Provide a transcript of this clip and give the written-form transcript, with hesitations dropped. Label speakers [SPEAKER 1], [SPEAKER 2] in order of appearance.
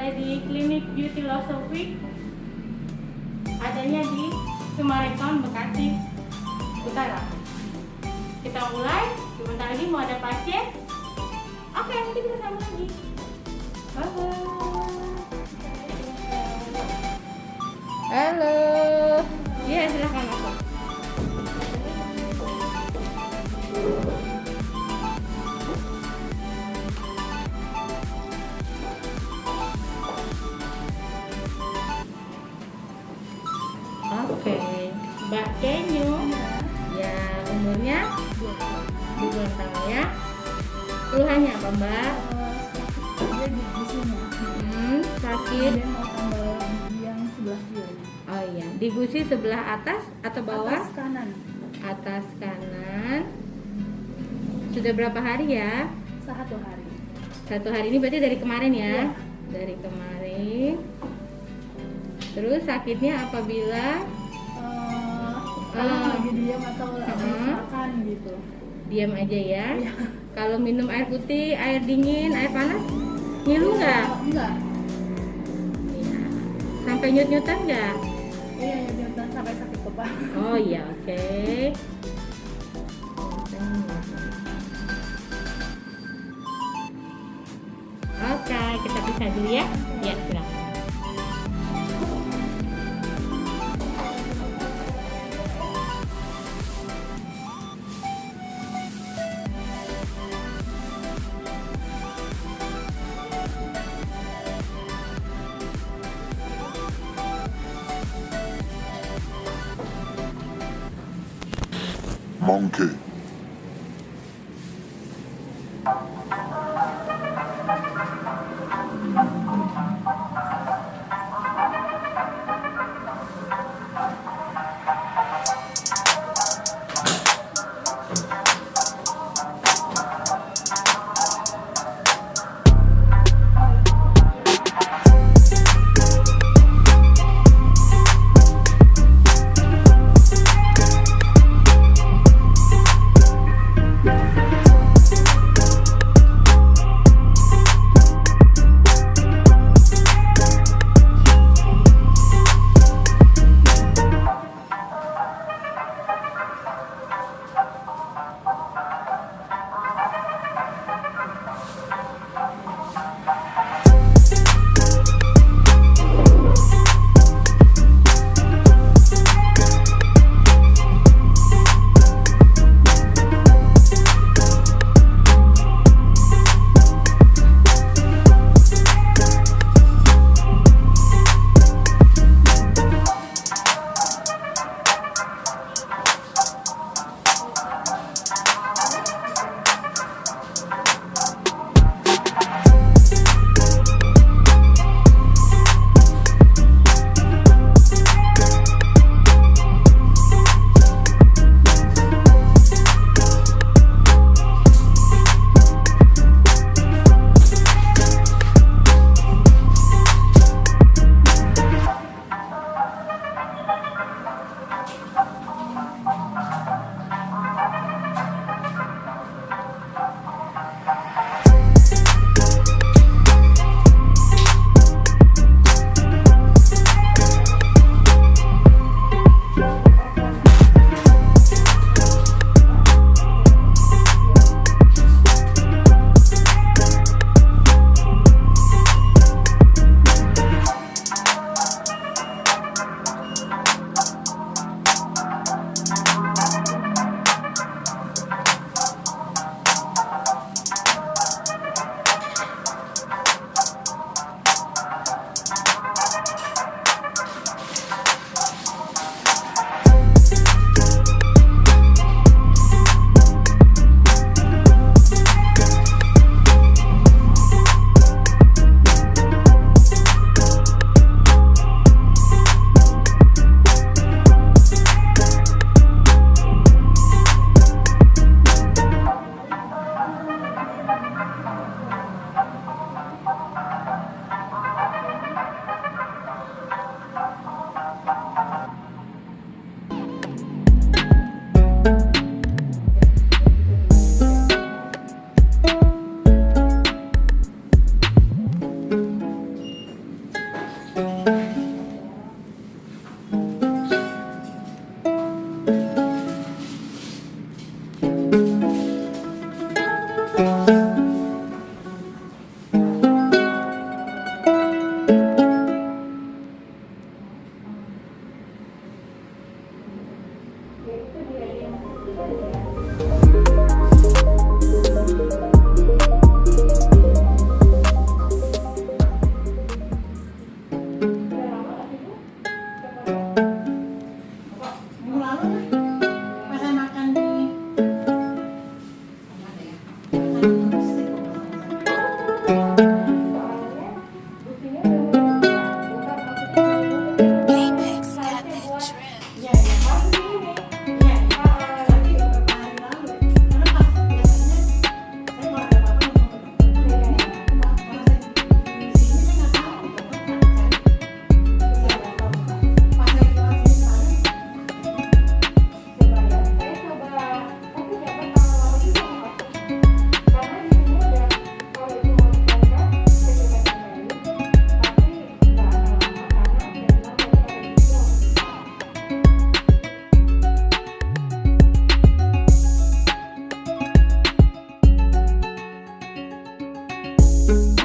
[SPEAKER 1] ada di Clinic Beautylosophy, adanya di Summarecon Bekasi Utara. Kita mulai, sebentar lagi mau ada pasien. Oke, nanti kita sambung lagi. Bye-bye. Halo. Iya, silakan masuk. Oke, Mbak Kenyu, ya umurnya 2 tahun ya. Keluhannya apa Mbak?
[SPEAKER 2] Dia gigi sini.
[SPEAKER 1] Sakit.
[SPEAKER 2] Dia mau tambah gigi yang sebelah kiri.
[SPEAKER 1] Oh iya, di gusi sebelah atas atau bawah?
[SPEAKER 2] Atas kanan.
[SPEAKER 1] Atas kanan. Sudah berapa hari ya?
[SPEAKER 2] 1 hari.
[SPEAKER 1] 1 hari ini berarti dari kemarin ya?
[SPEAKER 2] Iya.
[SPEAKER 1] Dari kemarin. Terus sakitnya apabila
[SPEAKER 2] kalau lagi diam atau habis makan gitu.
[SPEAKER 1] diam aja ya?
[SPEAKER 2] Iya.
[SPEAKER 1] Kalau minum air putih, air dingin, air panas, ngilu nggak?
[SPEAKER 2] Enggak.
[SPEAKER 1] Iya. Sampai nyut-nyutan nggak?
[SPEAKER 2] Iya, ya sampai sakit kepala.
[SPEAKER 1] Oh iya, oke. Oke, kita pisah dulu ya. Ya, silakan.
[SPEAKER 3] Monkey.
[SPEAKER 1] Bye.